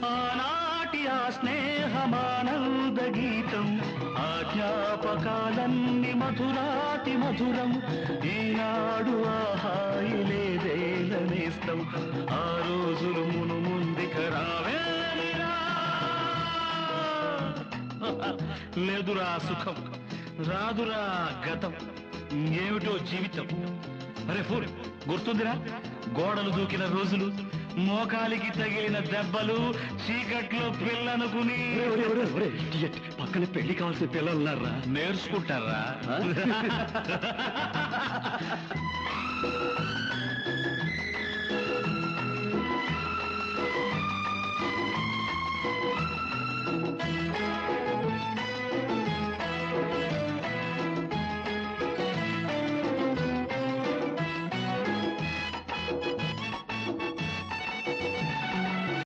ఆనాటి ఆ స్నేహమానంద గీతం ఆ జ్ఞాపకాలన్నీ మధురాతి మధురం ఈనాడు ఆ హాయి లేదేలనేస్తం ఆ రోజులు మును ముందుక రావేలిరా లేదురా సుఖం రాదురా గతం ఏమిటో జీవితం అరే ఫూర్ గుర్తుందిరా గోడలు దూకిన రోజులు మోకాలికి తగిలిన దెబ్బలు చీకట్లో పిల్లనుకుని పక్కన పెళ్లి కావాల్సిన పిల్లలు ఉన్నారా నేర్చుకుంటారా